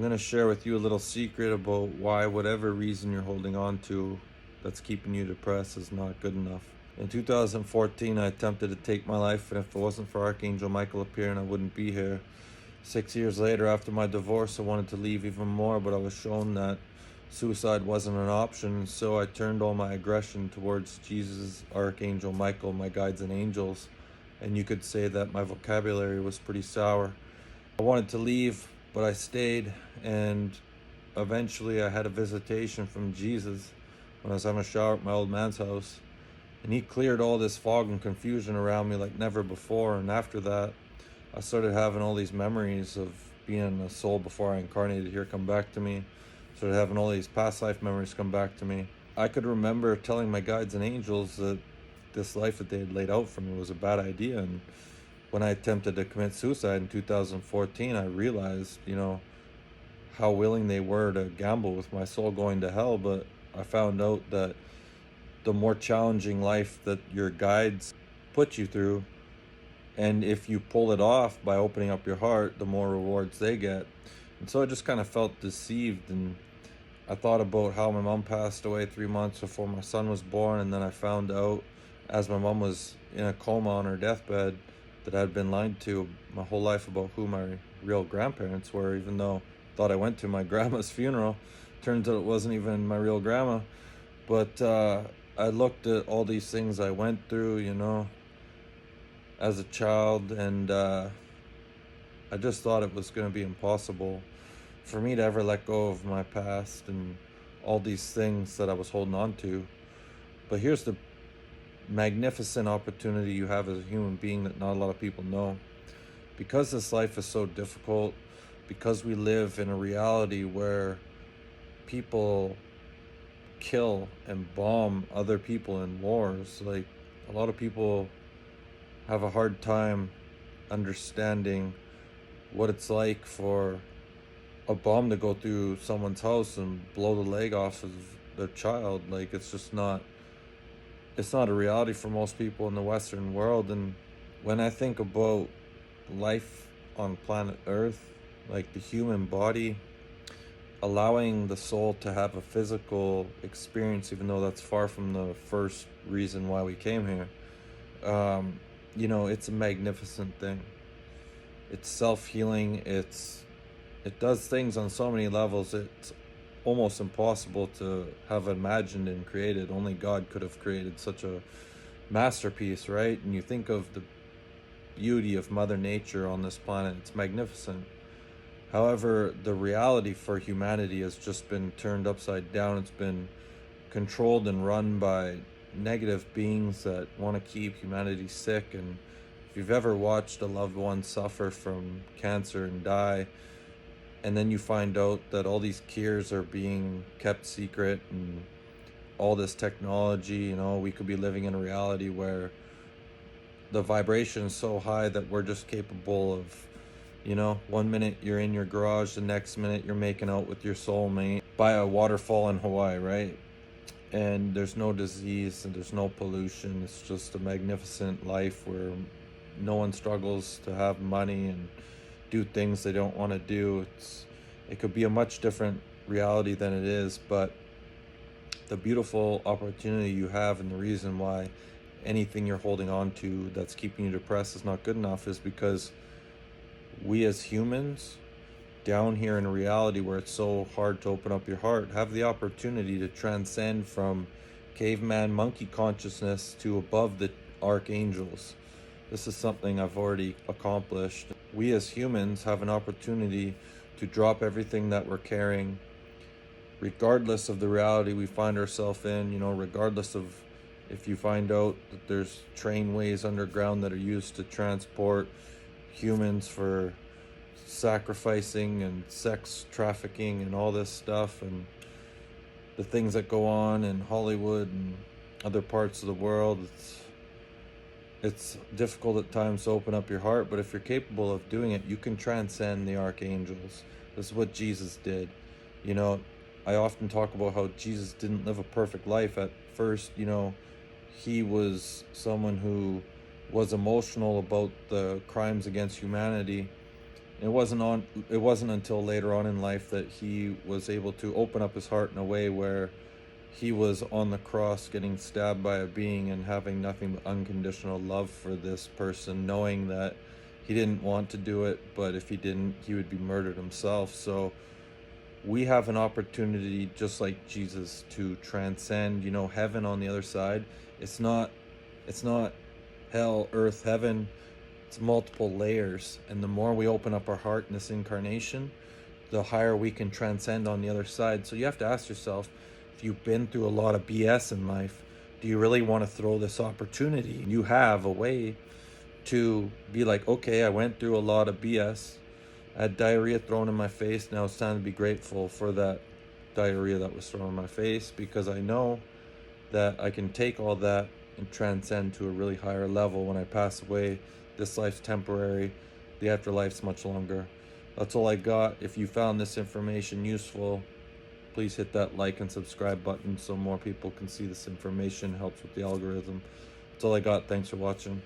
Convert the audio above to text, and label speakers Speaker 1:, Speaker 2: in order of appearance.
Speaker 1: I'm going to share with you a little secret about why whatever reason you're holding on to that's keeping you depressed is not good enough. In 2014, I attempted to take my life, and if it wasn't for Archangel Michael appearing, I wouldn't be here. 6 years later, after my divorce, I wanted to leave even more, but I was shown that suicide wasn't an option, so I turned all my aggression towards Jesus, Archangel Michael, my guides and angels, and you could say that my vocabulary was pretty sour. I wanted to leave, but I stayed, and eventually I had a visitation from Jesus when I was having a shower at my old man's house, and he cleared all this fog and confusion around me like never before. And after that, I started having all these memories of being a soul before I incarnated here come back to me. Started having all these past life memories come back to me. I could remember telling my guides and angels that this life that they had laid out for me was a bad idea, and when I attempted to commit suicide in 2014, I realized, how willing they were to gamble with my soul going to hell. But I found out that the more challenging life that your guides put you through, and if you pull it off by opening up your heart, the more rewards they get. And so I just kind of felt deceived, and I thought about how my mom passed away 3 months before my son was born, and then I found out as my mom was in a coma on her deathbed that I'd been lied to my whole life about who my real grandparents were, even though I thought I went to my grandma's funeral. Turns out it wasn't even my real grandma. But I looked at all these things I went through, as a child, and I just thought it was going to be impossible for me to ever let go of my past and all these things that I was holding on to. But here's the magnificent opportunity you have as a human being that not a lot of people know. Because this life is so difficult, because we live in a reality where people kill and bomb other people in wars, like, a lot of people have a hard time understanding what it's like for a bomb to go through someone's house and blow the leg off of their child. Like, it's not a reality for most people in the Western world. And when I think about life on planet Earth, like the human body, allowing the soul to have a physical experience, even though that's far from the first reason why we came here, it's a magnificent thing. It's self-healing. It does things on so many levels. It's almost impossible to have imagined and created. Only God could have created such a masterpiece, right? And you think of the beauty of Mother Nature on this planet, it's magnificent. However, the reality for humanity has just been turned upside down. It's been controlled and run by negative beings that want to keep humanity sick. And if you've ever watched a loved one suffer from cancer and die, and then you find out that all these cures are being kept secret, and all this technology, we could be living in a reality where the vibration is so high that we're just capable of, 1 minute you're in your garage, the next minute you're making out with your soulmate by a waterfall in Hawaii, right? And there's no disease and there's no pollution. It's just a magnificent life where no one struggles to have money and do things they don't want to do. It could be a much different reality than it is, but the beautiful opportunity you have, and the reason why anything you're holding on to that's keeping you depressed is not good enough, is because we as humans down here in a reality where it's so hard to open up your heart have the opportunity to transcend from caveman monkey consciousness to above the archangels. This is something I've already accomplished. We as humans have an opportunity to drop everything that we're carrying, regardless of the reality we find ourselves in, regardless of if you find out that there's trainways underground that are used to transport humans for sacrificing and sex trafficking and all this stuff, and the things that go on in Hollywood and other parts of the world. It's difficult at times to open up your heart, but if you're capable of doing it, you can transcend the archangels. This is what Jesus did. I often talk about how Jesus didn't live a perfect life at first. He was someone who was emotional about the crimes against humanity, It wasn't until later on in life that he was able to open up his heart in a way where he was on the cross getting stabbed by a being and having nothing but unconditional love for this person, knowing that he didn't want to do it, but if he didn't, he would be murdered himself. So we have an opportunity, just like Jesus, to transcend, heaven on the other side. It's not it's not hell, earth, heaven. It's multiple layers, and the more we open up our heart in this incarnation, the higher we can transcend on the other side. So you have to ask yourself, if you've been through a lot of BS in life, do you really want to throw this opportunity? You have a way to be like, okay, I went through a lot of BS. I had diarrhea thrown in my face. Now it's time to be grateful for that diarrhea that was thrown in my face, because I know that I can take all that and transcend to a really higher level when I pass away. This life's temporary, the afterlife's much longer. That's all I got. If you found this information useful, please hit that like and subscribe button so more people can see this information. Helps with the algorithm. That's all I got. Thanks for watching.